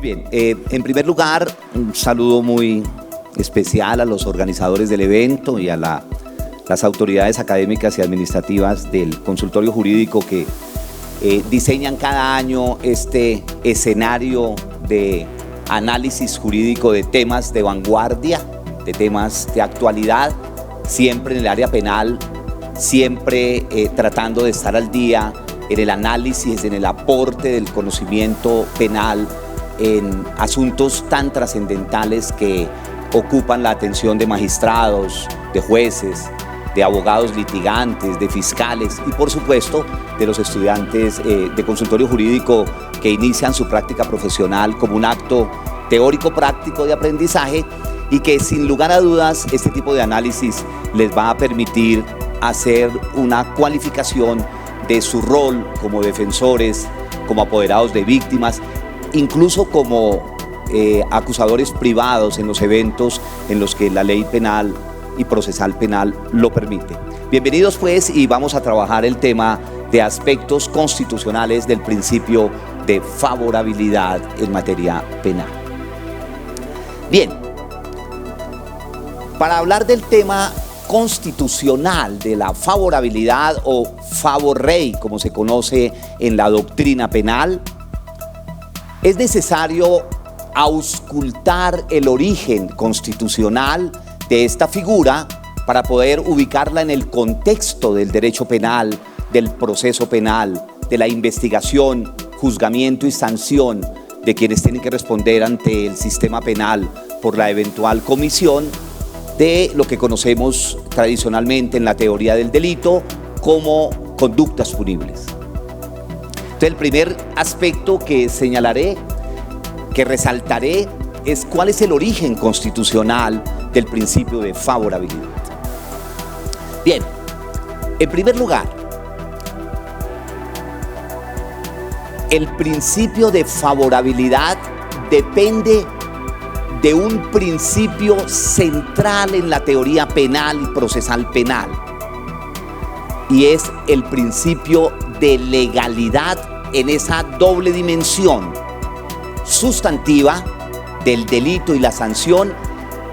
bien, en primer lugar, un saludo muy especial a los organizadores del evento y a las autoridades académicas y administrativas del consultorio jurídico que diseñan cada año este escenario de análisis jurídico de temas de vanguardia, de temas de actualidad, siempre en el área penal, siempre tratando de estar al día en el análisis, en el aporte del conocimiento penal en asuntos tan trascendentales que ocupan la atención de magistrados, de jueces, de abogados litigantes, de fiscales y por supuesto de los estudiantes de consultorio jurídico que inician su práctica profesional como un acto teórico práctico de aprendizaje y que sin lugar a dudas este tipo de análisis les va a permitir hacer una cualificación de su rol como defensores, como apoderados de víctimas, incluso como acusadores privados en los eventos en los que la ley penal y procesal penal lo permite. Bienvenidos pues y vamos a trabajar el tema de aspectos constitucionales del principio de favorabilidad en materia penal. Bien, para hablar del tema constitucional de la favorabilidad o favor rei, como se conoce en la doctrina penal, es necesario auscultar el origen constitucional de esta figura para poder ubicarla en el contexto del derecho penal, del proceso penal, de la investigación, juzgamiento y sanción de quienes tienen que responder ante el sistema penal por la eventual comisión de lo que conocemos tradicionalmente en la teoría del delito como conductas punibles. Entonces, el primer aspecto que señalaré, que resaltaré, es cuál es el origen constitucional del principio de favorabilidad. Bien, en primer lugar, el principio de favorabilidad depende de un principio central en la teoría penal y procesal penal, y es el principio de legalidad en esa doble dimensión sustantiva del delito y la sanción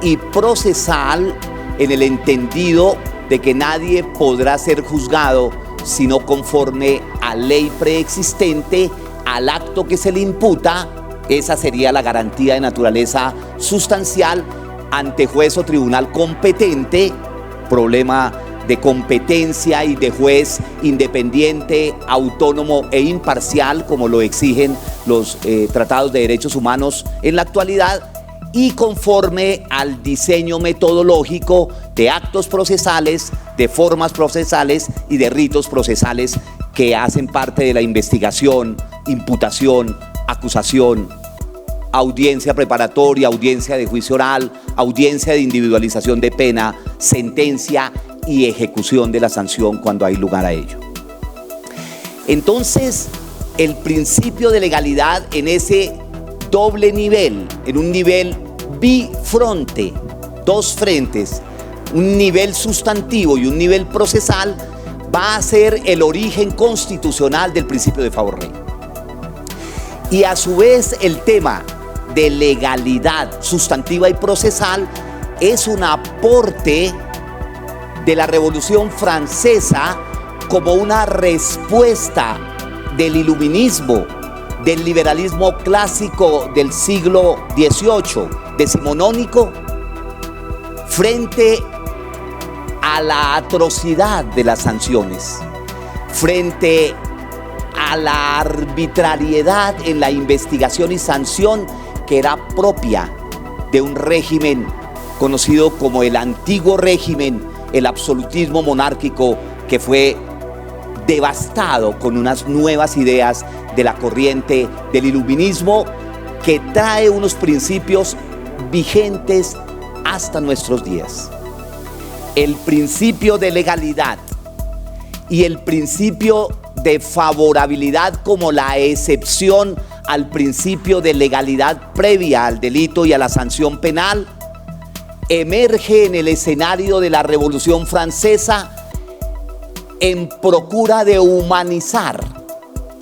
y procesal en el entendido de que nadie podrá ser juzgado sino conforme a ley preexistente al acto que se le imputa. Esa sería la garantía de naturaleza sustancial ante juez o tribunal competente, problema de competencia y de juez independiente, autónomo e imparcial, como lo exigen los tratados de derechos humanos en la actualidad, y conforme al diseño metodológico de actos procesales, de formas procesales y de ritos procesales que hacen parte de la investigación, imputación, acusación, audiencia preparatoria, audiencia de juicio oral, audiencia de individualización de pena, sentencia y ejecución de la sanción cuando hay lugar a ello. Entonces, el principio de legalidad en ese doble nivel, en un nivel bifronte, dos frentes, un nivel sustantivo y un nivel procesal, va a ser el origen constitucional del principio de favor rei. Y a su vez el tema de legalidad sustantiva y procesal es un aporte de la Revolución Francesa como una respuesta del iluminismo, del liberalismo clásico del siglo XVIII, decimonónico, frente a la atrocidad de las sanciones, frente a la arbitrariedad en la investigación y sanción que era propia de un régimen conocido como el antiguo régimen, el absolutismo monárquico, que fue devastado con unas nuevas ideas de la corriente del iluminismo que trae unos principios vigentes hasta nuestros días. El principio de legalidad y el principio de favorabilidad como la excepción al principio de legalidad previa al delito y a la sanción penal emerge en el escenario de la Revolución Francesa en procura de humanizar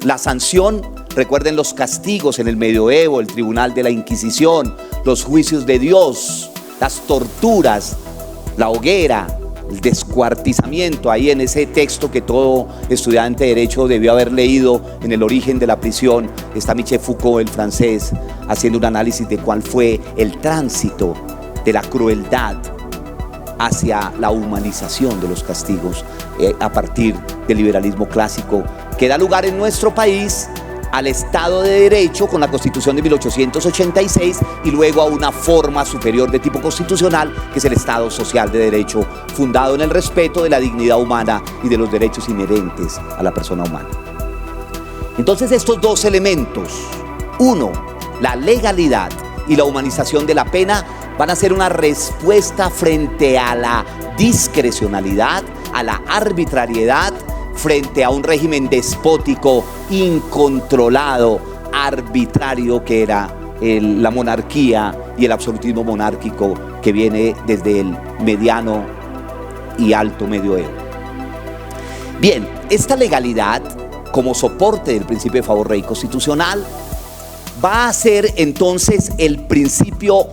la sanción, Recuerden los castigos en el medioevo, el tribunal de la Inquisición, los juicios de Dios, las torturas, la hoguera, el descuartizamiento, ahí en ese texto que todo estudiante de Derecho debió haber leído, en el origen de la prisión, está Michel Foucault, el francés, haciendo un análisis de cuál fue el tránsito de la crueldad hacia la humanización de los castigos a partir del liberalismo clásico, que da lugar en nuestro país al Estado de Derecho con la Constitución de 1886 y luego a una forma superior de tipo constitucional que es el Estado Social de Derecho, fundado en el respeto de la dignidad humana y de los derechos inherentes a la persona humana. Entonces estos dos elementos, uno, la legalidad y la humanización de la pena, van a ser una respuesta frente a la discrecionalidad, a la arbitrariedad, frente a un régimen despótico, incontrolado, arbitrario que era la monarquía y el absolutismo monárquico que viene desde el mediano y alto medioevo. Bien, esta legalidad, como soporte del principio de favor rey constitucional, va a ser entonces el principio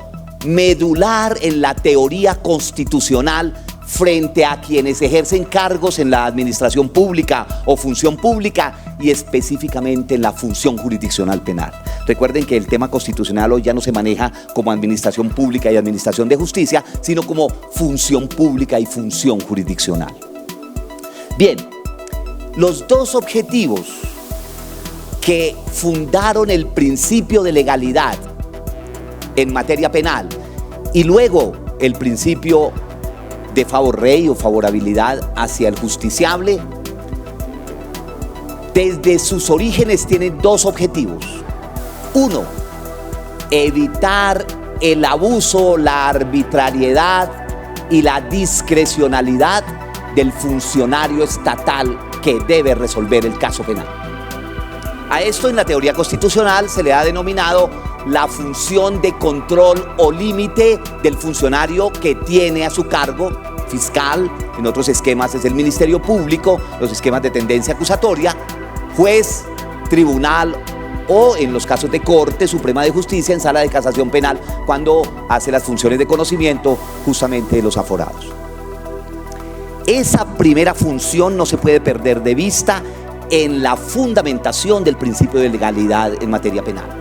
medular en la teoría constitucional frente a quienes ejercen cargos en la administración pública o función pública y específicamente en la función jurisdiccional penal. Recuerden que el tema constitucional hoy ya no se maneja como administración pública y administración de justicia, sino como función pública y función jurisdiccional. Bien, los dos objetivos que fundaron el principio de legalidad en materia penal y luego el principio de favor rey o favorabilidad hacia el justiciable, desde sus orígenes tienen dos objetivos. Uno, evitar el abuso, la arbitrariedad y la discrecionalidad del funcionario estatal que debe resolver el caso penal. A esto en la teoría constitucional se le ha denominado la función de control o límite del funcionario que tiene a su cargo fiscal, en otros esquemas es el Ministerio Público, los esquemas de tendencia acusatoria, juez, tribunal o en los casos de Corte Suprema de Justicia en sala de casación penal cuando hace las funciones de conocimiento justamente de los aforados. Esa primera función no se puede perder de vista en la fundamentación del principio de legalidad en materia penal.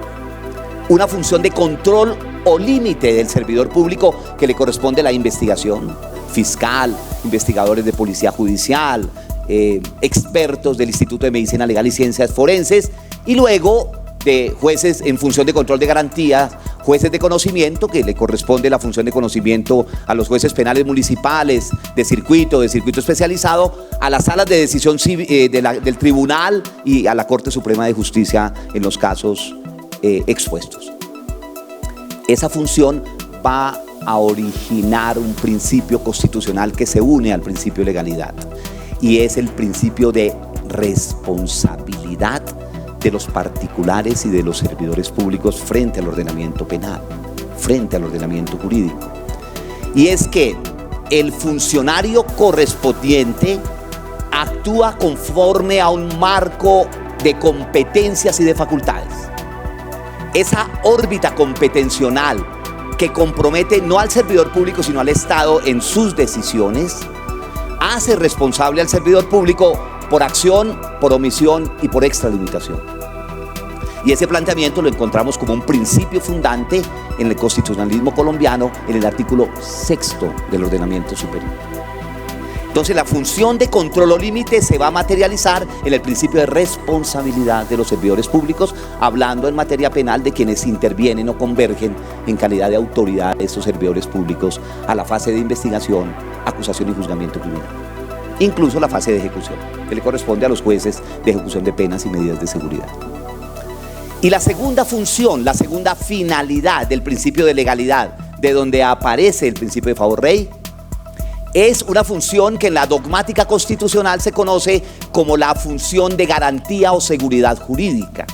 Una función de control o límite del servidor público que le corresponde la investigación, fiscal, investigadores de policía judicial, expertos del Instituto de Medicina Legal y Ciencias Forenses y luego de jueces en función de control de garantías, jueces de conocimiento, que le corresponde la función de conocimiento a los jueces penales municipales, de circuito especializado, a las salas de decisión del tribunal y a la Corte Suprema de Justicia en los casos expuestos. Esa función va a originar un principio constitucional que se une al principio de legalidad y es el principio de responsabilidad de los particulares y de los servidores públicos frente al ordenamiento penal, frente al ordenamiento jurídico. Y es que el funcionario correspondiente actúa conforme a un marco de competencias y de facultades. Esa órbita competencional que compromete no al servidor público sino al Estado en sus decisiones, hace responsable al servidor público por acción, por omisión y por extralimitación. Y ese planteamiento lo encontramos como un principio fundante en el constitucionalismo colombiano en el artículo 6º del ordenamiento superior. Entonces la función de control o límite se va a materializar en el principio de responsabilidad de los servidores públicos, hablando en materia penal de quienes intervienen o convergen en calidad de autoridad de estos servidores públicos a la fase de investigación, acusación y juzgamiento criminal. Incluso la fase de ejecución, que le corresponde a los jueces de ejecución de penas y medidas de seguridad. Y la segunda función, la segunda finalidad del principio de legalidad, de donde aparece el principio de favor rey, es una función que en la dogmática constitucional se conoce como la función de garantía o seguridad jurídica.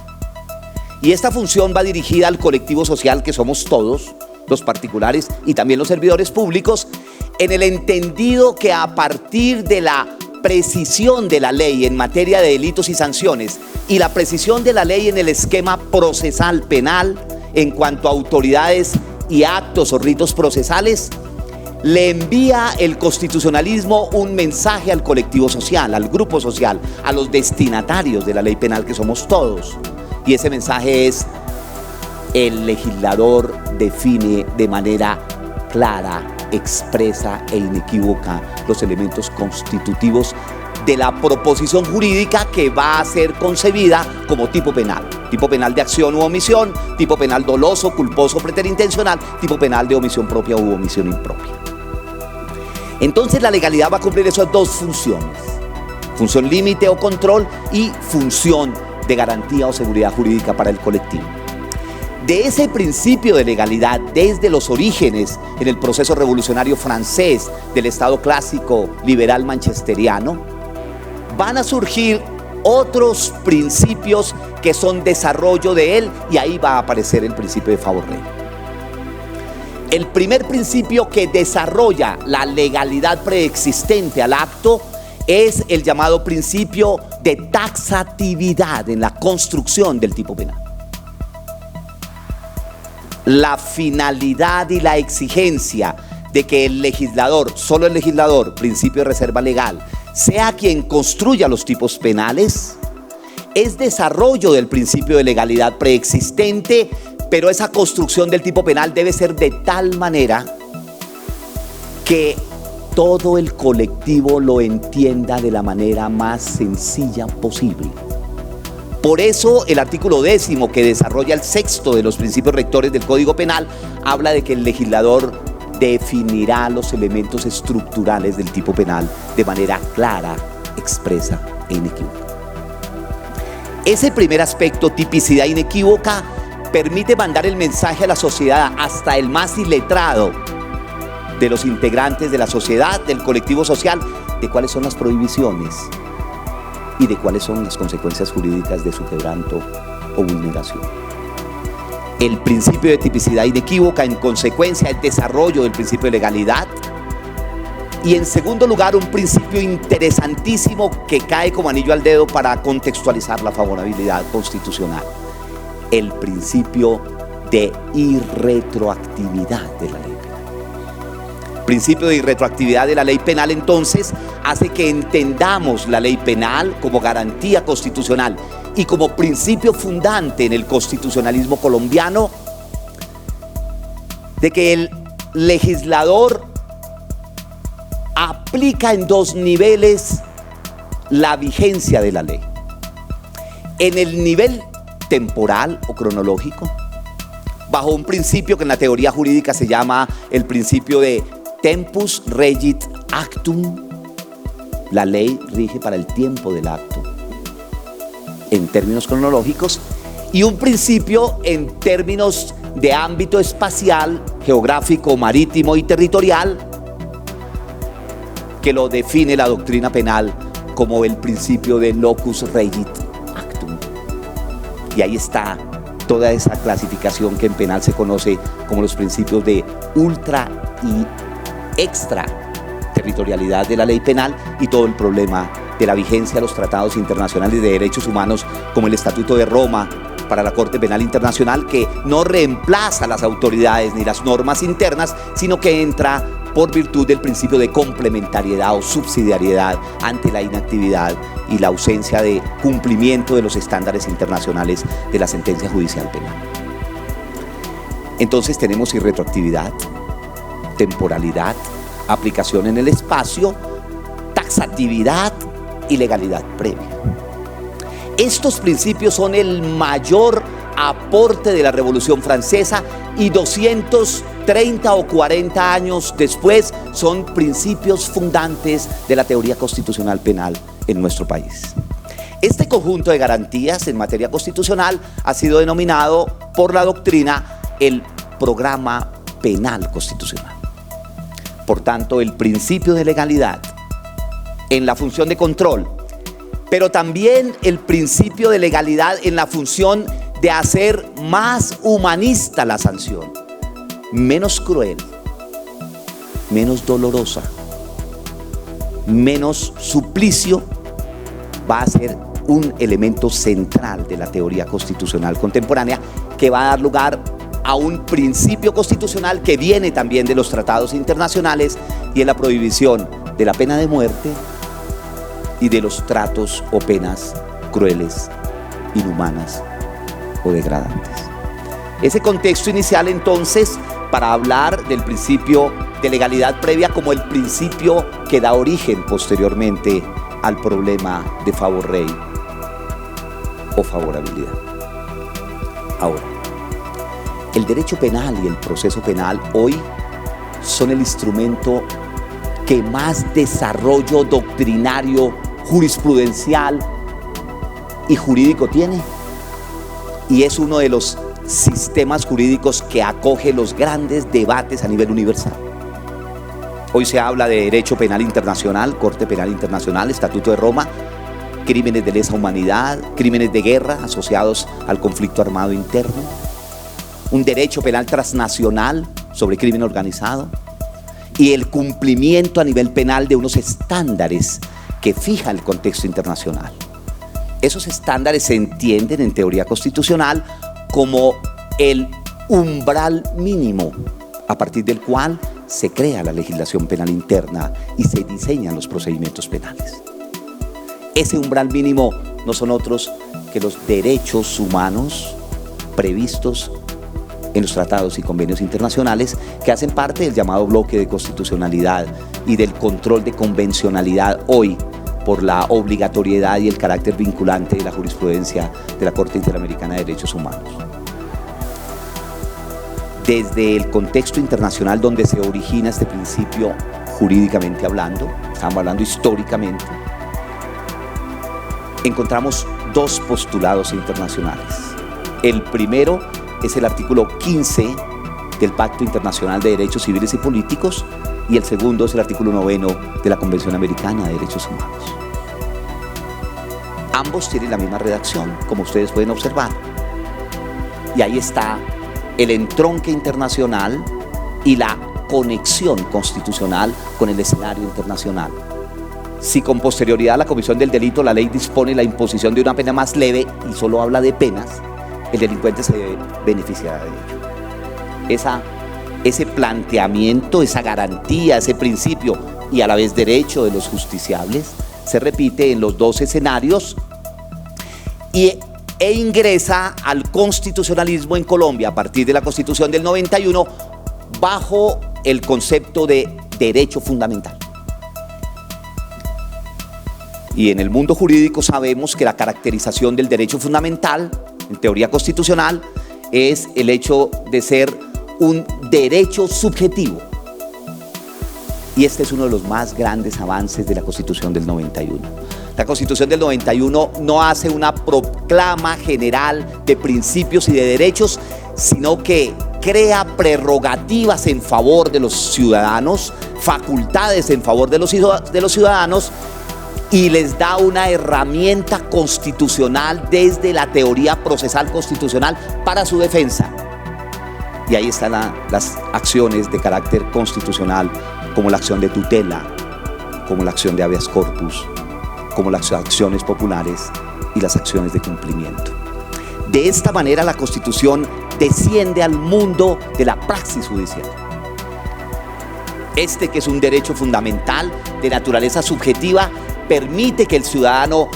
Y esta función va dirigida al colectivo social que somos todos, los particulares y también los servidores públicos, en el entendido que a partir de la precisión de la ley en materia de delitos y sanciones y la precisión de la ley en el esquema procesal penal en cuanto a autoridades y actos o ritos procesales, le envía el constitucionalismo un mensaje al colectivo social, al grupo social, a los destinatarios de la ley penal que somos todos. Y ese mensaje es: el legislador define de manera clara, expresa e inequívoca los elementos constitutivos de la proposición jurídica que va a ser concebida como tipo penal de acción u omisión, tipo penal doloso, culposo, preterintencional, tipo penal de omisión propia u omisión impropia. Entonces la legalidad va a cumplir esas dos funciones: función límite o control y función de garantía o seguridad jurídica para el colectivo. De ese principio de legalidad, desde los orígenes en el proceso revolucionario francés del Estado clásico liberal manchesteriano, van a surgir otros principios que son desarrollo de él, y ahí va a aparecer el principio de favor rey. El primer principio que desarrolla la legalidad preexistente al acto es el llamado principio de taxatividad en la construcción del tipo penal. La finalidad y la exigencia de que el legislador, solo el legislador, principio de reserva legal, sea quien construya los tipos penales, es desarrollo del principio de legalidad preexistente, pero esa construcción del tipo penal debe ser de tal manera que todo el colectivo lo entienda de la manera más sencilla posible. Por eso el artículo 10, que desarrolla el sexto de los principios rectores del Código Penal, habla de que el legislador definirá los elementos estructurales del tipo penal de manera clara, expresa e inequívoca. Ese primer aspecto, tipicidad inequívoca, permite mandar el mensaje a la sociedad, hasta el más iletrado de los integrantes de la sociedad, del colectivo social, de cuáles son las prohibiciones y de cuáles son las consecuencias jurídicas de su quebranto o vulneración. El principio de tipicidad inequívoca, en consecuencia, el desarrollo del principio de legalidad. Y en segundo lugar, un principio interesantísimo que cae como anillo al dedo para contextualizar la favorabilidad constitucional: el principio de irretroactividad de la ley penal. El principio de irretroactividad de la ley penal, entonces, hace que entendamos la ley penal como garantía constitucional y como principio fundante en el constitucionalismo colombiano de que el legislador aplica en dos niveles la vigencia de la ley: en el nivel temporal o cronológico, bajo un principio que en la teoría jurídica se llama el principio de tempus regit actum. La ley rige para el tiempo del acto en términos cronológicos, y un principio en términos de ámbito espacial, geográfico, marítimo y territorial, que lo define la doctrina penal como el principio de locus regit actum. Y ahí está toda esa clasificación que en penal se conoce como los principios de ultra y extra territorialidad de la ley penal, y todo el problema de la vigencia de los tratados internacionales de derechos humanos, como el Estatuto de Roma para la Corte Penal Internacional, que no reemplaza las autoridades ni las normas internas, sino que entra por virtud del principio de complementariedad o subsidiariedad ante la inactividad y la ausencia de cumplimiento de los estándares internacionales de la sentencia judicial penal. Entonces tenemos irretroactividad, temporalidad, aplicación en el espacio, taxatividad y legalidad previa. Estos principios son el mayor aporte de la Revolución Francesa, y 230 o 40 años después son principios fundantes de la teoría constitucional penal en nuestro país. Este conjunto de garantías en materia constitucional ha sido denominado por la doctrina el programa penal constitucional. Por tanto, el principio de legalidad en la función de control, pero también el principio de legalidad en la función de hacer más humanista la sanción, menos cruel, menos dolorosa, menos suplicio, va a ser un elemento central de la teoría constitucional contemporánea, que va a dar lugar a un principio constitucional que viene también de los tratados internacionales, y es la prohibición de la pena de muerte y de los tratos o penas crueles, inhumanas o degradantes. Ese contexto inicial, entonces, para hablar del principio de legalidad previa como el principio que da origen posteriormente al problema de favor rey o favorabilidad. Ahora, el derecho penal y el proceso penal hoy son el instrumento que más desarrollo doctrinario, jurisprudencial y jurídico tiene, y es uno de los sistemas jurídicos que acoge los grandes debates a nivel universal. Hoy se habla de derecho penal internacional, Corte Penal Internacional, Estatuto de Roma, crímenes de lesa humanidad, crímenes de guerra asociados al conflicto armado interno, un derecho penal transnacional sobre crimen organizado y el cumplimiento a nivel penal de unos estándares que fija el contexto internacional. Esos estándares se entienden en teoría constitucional como el umbral mínimo a partir del cual se crea la legislación penal interna y se diseñan los procedimientos penales. Ese umbral mínimo no son otros que los derechos humanos previstos en los tratados y convenios internacionales, que hacen parte del llamado bloque de constitucionalidad y del control de convencionalidad hoy por la obligatoriedad y el carácter vinculante de la jurisprudencia de la Corte Interamericana de Derechos Humanos. Desde el contexto internacional donde se origina este principio jurídicamente hablando, estamos hablando históricamente, encontramos dos postulados internacionales. El primero es el artículo 15 del Pacto Internacional de Derechos Civiles y Políticos, y el segundo es el artículo 9 de la Convención Americana de Derechos Humanos. Ambos tienen la misma redacción, como ustedes pueden observar, y ahí está el entronque internacional y la conexión constitucional con el escenario internacional. Si con posterioridad a la comisión del delito la ley dispone la imposición de una pena más leve y solo habla de penas, el delincuente se beneficiará de ello. Ese planteamiento, esa garantía, ese principio y a la vez derecho de los justiciables se repite en los dos escenarios e ingresa al constitucionalismo en Colombia a partir de la Constitución del 91 bajo el concepto de derecho fundamental. Y en el mundo jurídico sabemos que la caracterización del derecho fundamental en teoría constitucional es el hecho de ser un derecho subjetivo. Y este es uno de los más grandes avances de la Constitución del 91. La Constitución del 91 no hace una proclama general de principios y de derechos, sino que crea prerrogativas en favor de los ciudadanos, facultades en favor de los ciudadanos, y les da una herramienta constitucional desde la teoría procesal constitucional para su defensa. Y ahí están las acciones de carácter constitucional, como la acción de tutela, como la acción de habeas corpus, como las acciones populares y las acciones de cumplimiento. De esta manera la Constitución desciende al mundo de la praxis judicial. Este, que es un derecho fundamental de naturaleza subjetiva, permite que el ciudadano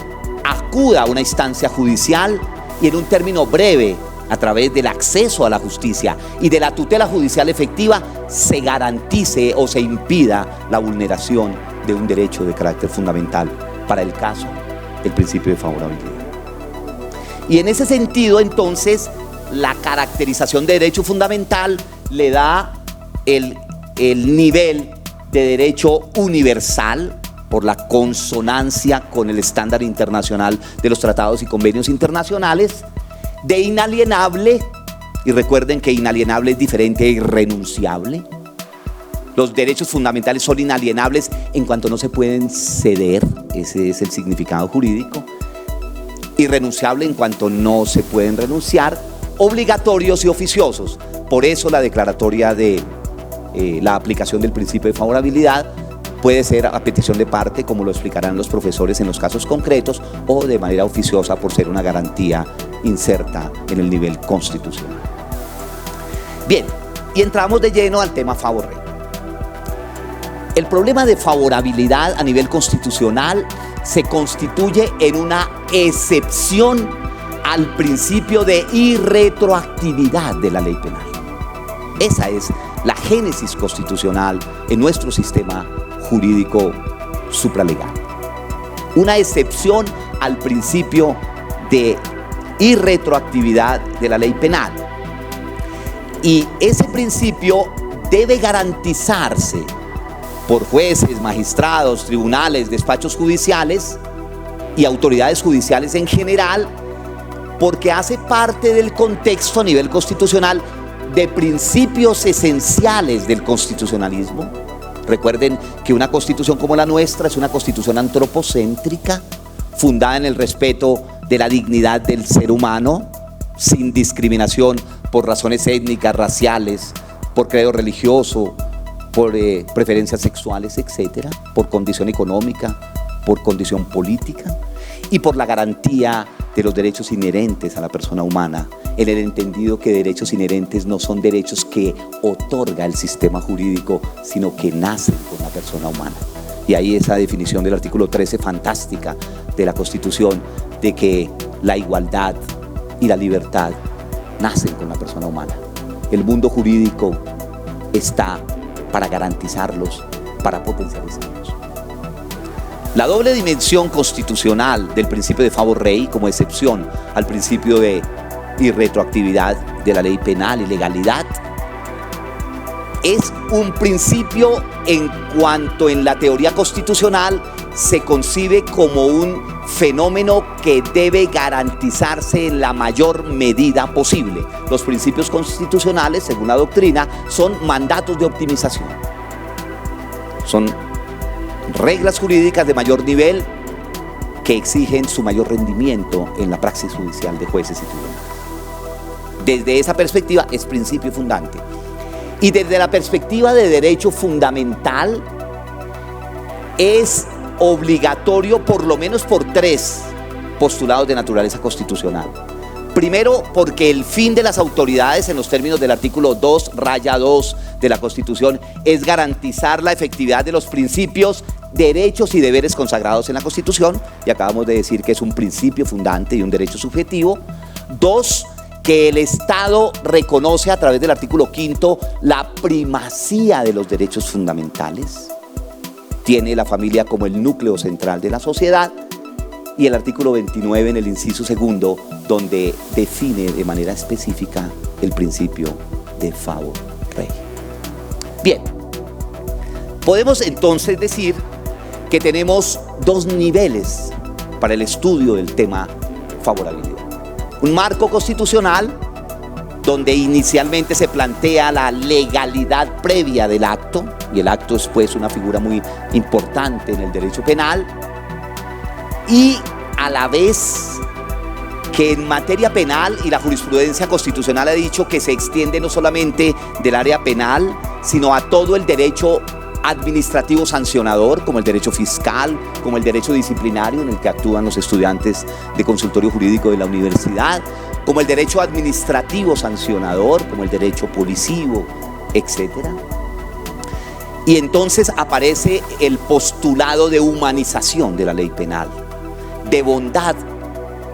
acuda a una instancia judicial y en un término breve, a través del acceso a la justicia y de la tutela judicial efectiva, se garantice o se impida la vulneración de un derecho de carácter fundamental, para el caso, el principio de favorabilidad. Y en ese sentido, entonces, la caracterización de derecho fundamental le da el nivel de derecho universal, por la consonancia con el estándar internacional de los tratados y convenios internacionales, de inalienable, y recuerden que inalienable es diferente a irrenunciable. Los derechos fundamentales son inalienables en cuanto no se pueden ceder, ese es el significado jurídico. Irrenunciable en cuanto no se pueden renunciar, obligatorios y oficiosos. Por eso la declaratoria de la aplicación del principio de favorabilidad Puede ser a petición de parte, como lo explicarán los profesores en los casos concretos, o de manera oficiosa por ser una garantía inserta en el nivel constitucional. Bien, y entramos de lleno al tema favor rey. El problema de favorabilidad a nivel constitucional se constituye en una excepción al principio de irretroactividad de la ley penal. Esa es la génesis constitucional en nuestro sistema jurídico supralegal. Una excepción al principio de irretroactividad de la ley penal. Y ese principio debe garantizarse por jueces, magistrados, tribunales, despachos judiciales y autoridades judiciales en general, porque hace parte del contexto a nivel constitucional de principios esenciales del constitucionalismo. Recuerden que una constitución como la nuestra es una constitución antropocéntrica, fundada en el respeto de la dignidad del ser humano, sin discriminación por razones étnicas, raciales, por credo religioso, por preferencias sexuales, etcétera, por condición económica, por condición política y por la garantía de los derechos inherentes a la persona humana, en el entendido que derechos inherentes no son derechos que otorga el sistema jurídico, sino que nacen con la persona humana. Y ahí esa definición del artículo 13 fantástica de la Constitución, de que la igualdad y la libertad nacen con la persona humana. El mundo jurídico está para garantizarlos, para potencializarlos. La doble dimensión constitucional del principio de favor rei, como excepción al principio de irretroactividad de la ley penal y legalidad, es un principio en cuanto en la teoría constitucional se concibe como un fenómeno que debe garantizarse en la mayor medida posible. Los principios constitucionales, según la doctrina, son mandatos de optimización. Son reglas jurídicas de mayor nivel que exigen su mayor rendimiento en la praxis judicial de jueces y tribunales. Desde esa perspectiva es principio fundante. Y desde la perspectiva de derecho fundamental es obligatorio por lo menos por tres postulados de naturaleza constitucional. Primero, porque el fin de las autoridades en los términos del artículo 2(2) de la Constitución es garantizar la efectividad de los principios, derechos y deberes consagrados en la Constitución, y acabamos de decir que es un principio fundante y un derecho subjetivo. Dos, que el Estado reconoce a través del artículo 5 la primacía de los derechos fundamentales. Tiene la familia como el núcleo central de la sociedad. Y el artículo 29 en el inciso segundo, donde define de manera específica el principio de favor rei. Bien, podemos entonces decir que tenemos dos niveles para el estudio del tema favorabilidad. Un marco constitucional donde inicialmente se plantea la legalidad previa del acto, y el acto es pues una figura muy importante en el derecho penal, y a la vez que en materia penal, y la jurisprudencia constitucional ha dicho que se extiende no solamente del área penal, sino a todo el derecho administrativo sancionador, como el derecho fiscal, como el derecho disciplinario en el que actúan los estudiantes de consultorio jurídico de la universidad, como el derecho administrativo sancionador, como el derecho policivo, etcétera. Y entonces aparece el postulado de humanización de la ley penal, de bondad,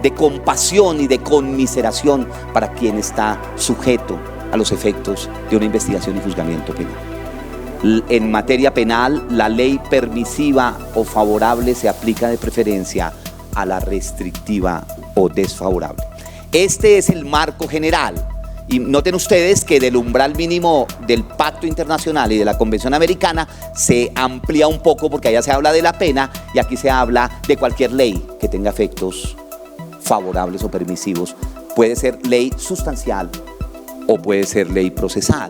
de compasión y de conmiseración para quien está sujeto a los efectos de una investigación y juzgamiento penal. En materia penal, la ley permisiva o favorable se aplica de preferencia a la restrictiva o desfavorable. Este es el marco general. Y noten ustedes que del umbral mínimo del Pacto Internacional y de la Convención Americana se amplía un poco, porque allá se habla de la pena y aquí se habla de cualquier ley que tenga efectos favorables o permisivos. Puede ser ley sustancial o puede ser ley procesal.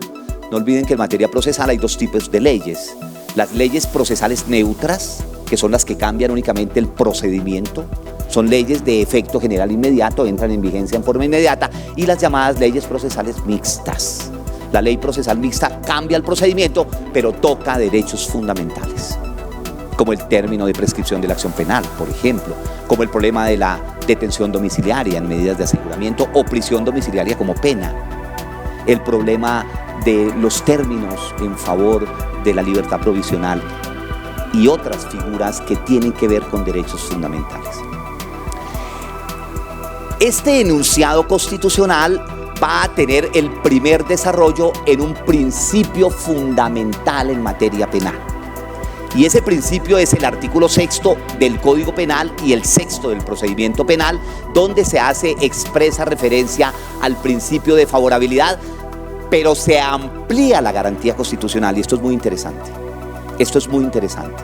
No olviden que en materia procesal hay dos tipos de leyes. Las leyes procesales neutras, que son las que cambian únicamente el procedimiento, son leyes de efecto general inmediato, entran en vigencia en forma inmediata, y las llamadas leyes procesales mixtas. La ley procesal mixta cambia el procedimiento, pero toca derechos fundamentales. como el término de prescripción de la acción penal, por ejemplo, como el problema de la detención domiciliaria en medidas de aseguramiento o prisión domiciliaria como pena, el problema de los términos en favor de la libertad provisional y otras figuras que tienen que ver con derechos fundamentales. Este enunciado constitucional va a tener el primer desarrollo en un principio fundamental en materia penal. Y ese principio es el artículo 6º del Código Penal y el 6º del Procedimiento Penal, donde se hace expresa referencia al principio de favorabilidad, pero se amplía la garantía constitucional, y esto es muy interesante. Esto es muy interesante.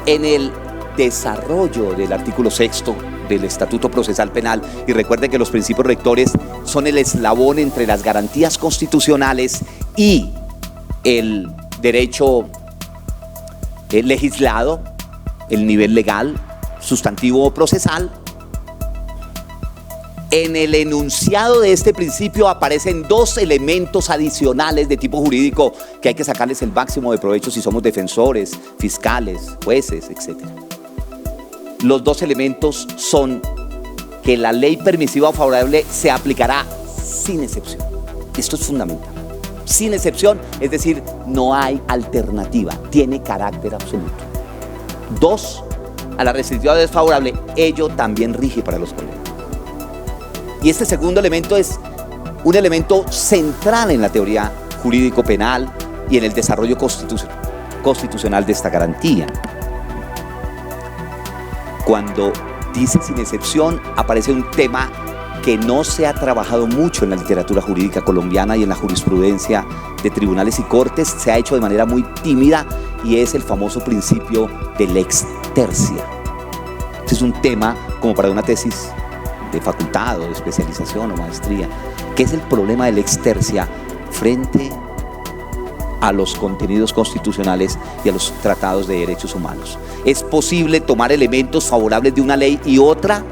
En el desarrollo del artículo 6º del Estatuto Procesal Penal, y recuerden que los principios rectores son el eslabón entre las garantías constitucionales y el derecho legislado, el nivel legal, sustantivo o procesal. En el enunciado de este principio aparecen dos elementos adicionales de tipo jurídico que hay que sacarles el máximo de provecho si somos defensores, fiscales, jueces, etc. Los dos elementos son que la ley permisiva o favorable se aplicará sin excepción. Esto es fundamental. Sin excepción, es decir, no hay alternativa, tiene carácter absoluto. Dos, a la restrictiva desfavorable, ello también rige para los condenados. Y este segundo elemento es un elemento central en la teoría jurídico-penal y en el desarrollo constitucional de esta garantía. Cuando dice sin excepción, aparece un tema que no se ha trabajado mucho en la literatura jurídica colombiana y en la jurisprudencia de tribunales y cortes, se ha hecho de manera muy tímida, y es el famoso principio de lex tercia. Este es un tema como para una tesis de facultad o de especialización o maestría. ¿Qué es el problema de lex tercia frente a los contenidos constitucionales y a los tratados de derechos humanos? ¿Es posible tomar elementos favorables de una ley y otra?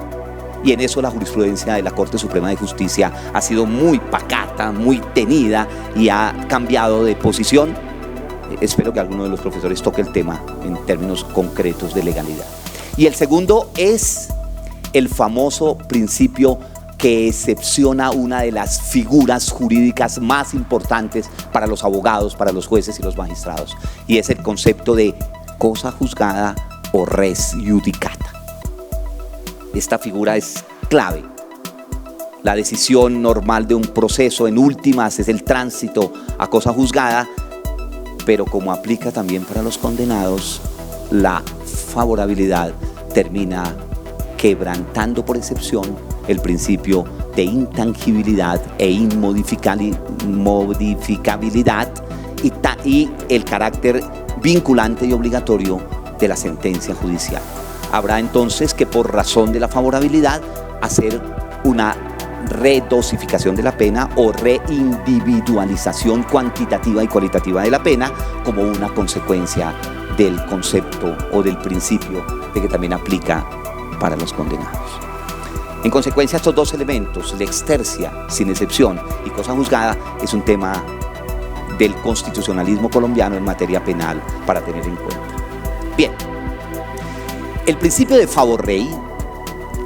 Y en eso la jurisprudencia de la Corte Suprema de Justicia ha sido muy pacata, muy tenida y ha cambiado de posición. Espero que alguno de los profesores toque el tema en términos concretos de legalidad. Y el segundo es el famoso principio que excepciona una de las figuras jurídicas más importantes para los abogados, para los jueces y los magistrados, y es el concepto de cosa juzgada o res judicata. Esta figura es clave. La decisión normal de un proceso, en últimas, es el tránsito a cosa juzgada, pero como aplica también para los condenados, la favorabilidad termina quebrantando por excepción el principio de intangibilidad e inmodificabilidad y el carácter vinculante y obligatorio de la sentencia judicial. Habrá entonces que, por razón de la favorabilidad, hacer una redosificación de la pena o reindividualización cuantitativa y cualitativa de la pena como una consecuencia del concepto o del principio de que también aplica para los condenados. En consecuencia, estos dos elementos, lex tercia, sin excepción, y cosa juzgada, es un tema del constitucionalismo colombiano en materia penal para tener en cuenta. Bien. El principio de favor rei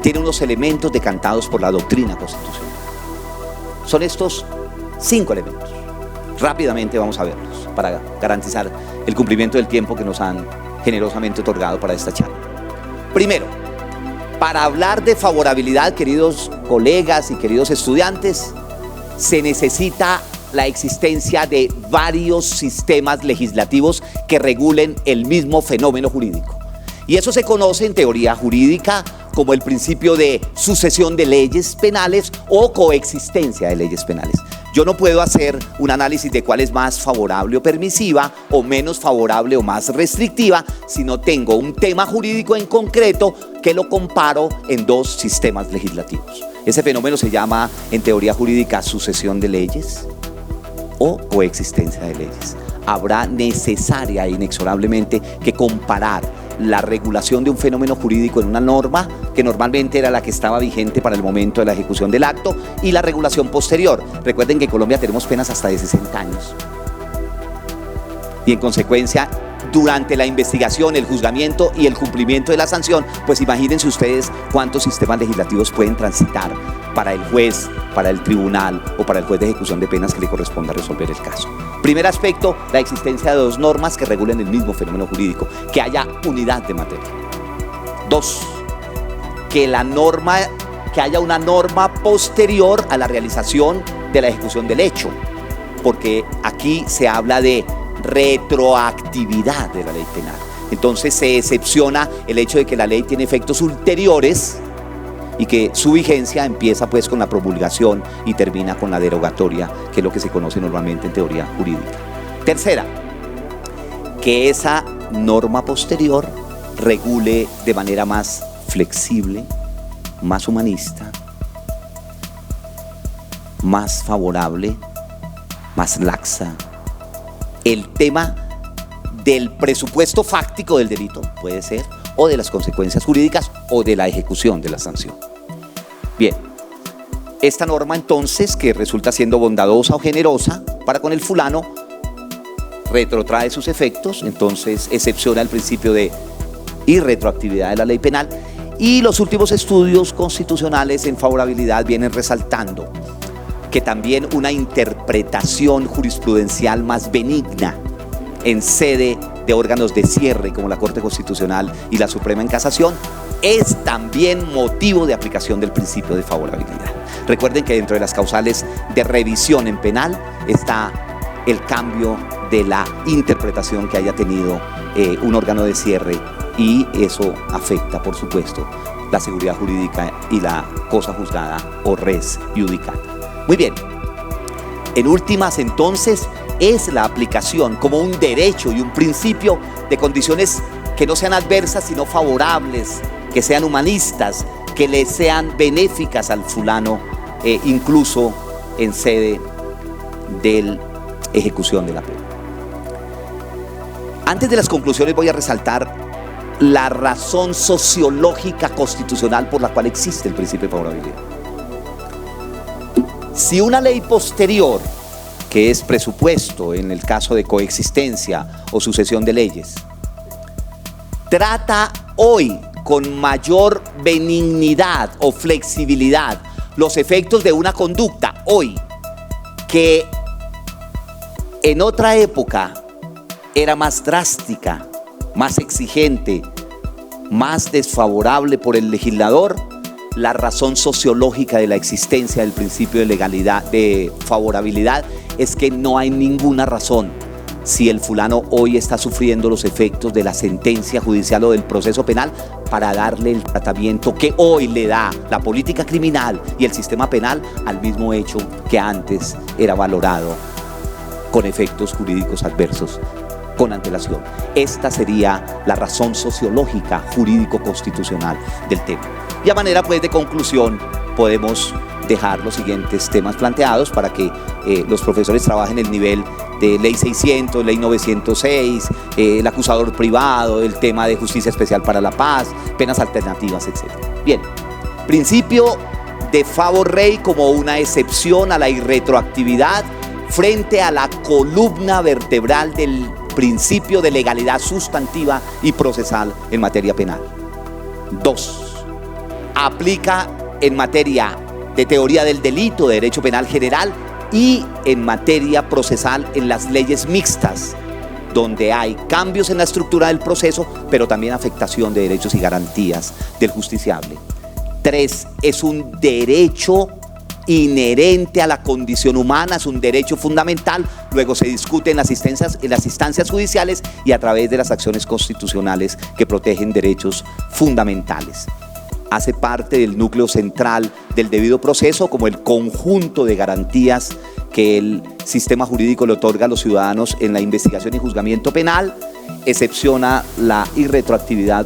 tiene unos elementos decantados por la doctrina constitucional. Son estos 5 elementos. Rápidamente vamos a verlos para garantizar el cumplimiento del tiempo que nos han generosamente otorgado para esta charla. Primero, para hablar de favorabilidad, queridos colegas y queridos estudiantes, se necesita la existencia de varios sistemas legislativos que regulen el mismo fenómeno jurídico. Y eso se conoce en teoría jurídica como el principio de sucesión de leyes penales o coexistencia de leyes penales. Yo no puedo hacer un análisis de cuál es más favorable o permisiva, o menos favorable o más restrictiva, si no tengo un tema jurídico en concreto que lo comparo en dos sistemas legislativos. Ese fenómeno se llama en teoría jurídica sucesión de leyes o coexistencia de leyes. Habrá necesaria e inexorablemente que comparar la regulación de un fenómeno jurídico en una norma, que normalmente era la que estaba vigente para el momento de la ejecución del acto, y la regulación posterior. Recuerden que en Colombia tenemos penas hasta de 60 años. Y en consecuencia, durante la investigación, el juzgamiento y el cumplimiento de la sanción, pues imagínense ustedes cuántos sistemas legislativos pueden transitar para el juez, para el tribunal o para el juez de ejecución de penas que le corresponda resolver el caso. Primer aspecto, la existencia de dos normas que regulen el mismo fenómeno jurídico, que haya unidad de materia. Dos, que haya una norma posterior a la realización de la ejecución del hecho, porque aquí se habla de retroactividad de la ley penal. Entonces se excepciona el hecho de que la ley tiene efectos ulteriores y que su vigencia empieza pues con la promulgación y termina con la derogatoria, que es lo que se conoce normalmente en teoría jurídica. Tercera, que esa norma posterior regule de manera más flexible, más humanista, más favorable, más laxa, el tema del presupuesto fáctico del delito, puede ser, o de las consecuencias jurídicas o de la ejecución de la sanción. Bien, esta norma entonces, que resulta siendo bondadosa o generosa para con el fulano, retrotrae sus efectos, entonces excepciona el principio de irretroactividad de la ley penal, y los últimos estudios constitucionales en favorabilidad vienen resaltando que también una interpretación jurisprudencial más benigna en sede de órganos de cierre como la Corte Constitucional y la Suprema en Casación es también motivo de aplicación del principio de favorabilidad. Recuerden que dentro de las causales de revisión en penal está el cambio de la interpretación que haya tenido un órgano de cierre, y eso afecta, por supuesto, la seguridad jurídica y la cosa juzgada o res judicata. Muy bien, en últimas entonces es la aplicación como un derecho y un principio de condiciones que no sean adversas sino favorables, que sean humanistas, que le sean benéficas al fulano, incluso en sede de ejecución de la pena. Antes de las conclusiones voy a resaltar la razón sociológica constitucional por la cual existe el principio de favorabilidad. Si una ley posterior, que es presupuesto en el caso de coexistencia o sucesión de leyes, trata hoy con mayor benignidad o flexibilidad los efectos de una conducta hoy, que en otra época era más drástica, más exigente, más desfavorable por el legislador, la razón sociológica de la existencia del principio de legalidad, de favorabilidad, es que no hay ninguna razón, si el fulano hoy está sufriendo los efectos de la sentencia judicial o del proceso penal, para darle el tratamiento que hoy le da la política criminal y el sistema penal al mismo hecho que antes era valorado con efectos jurídicos adversos con antelación. Esta sería la razón sociológica jurídico-constitucional del tema. Y a manera pues de conclusión podemos dejar los siguientes temas planteados para que los profesores trabajen el nivel de ley 600, ley 906, el acusador privado, el tema de justicia especial para la paz, penas alternativas, etc. Bien, principio de favor rei como una excepción a la irretroactividad frente a la columna vertebral del principio de legalidad sustantiva y procesal en materia penal. 2. Aplica en materia de teoría del delito, de derecho penal general, y en materia procesal en las leyes mixtas, donde hay cambios en la estructura del proceso, pero también afectación de derechos y garantías del justiciable. 3. Es un derecho inherente a la condición humana, es un derecho fundamental, luego se discute en las instancias judiciales y a través de las acciones constitucionales que protegen derechos fundamentales. Hace parte del núcleo central del debido proceso como el conjunto de garantías que el sistema jurídico le otorga a los ciudadanos en la investigación y juzgamiento penal, excepciona la irretroactividad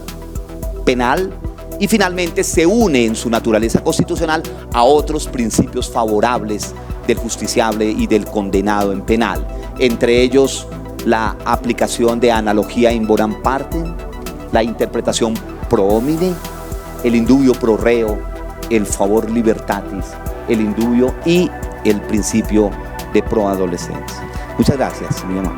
penal y finalmente se une en su naturaleza constitucional a otros principios favorables del justiciable y del condenado en penal, entre ellos la aplicación de analogía in bonam partem, la interpretación pro homine, el indubio pro reo, el favor libertatis, el indubio y el principio de pro adolescencia. Muchas gracias, mi amor.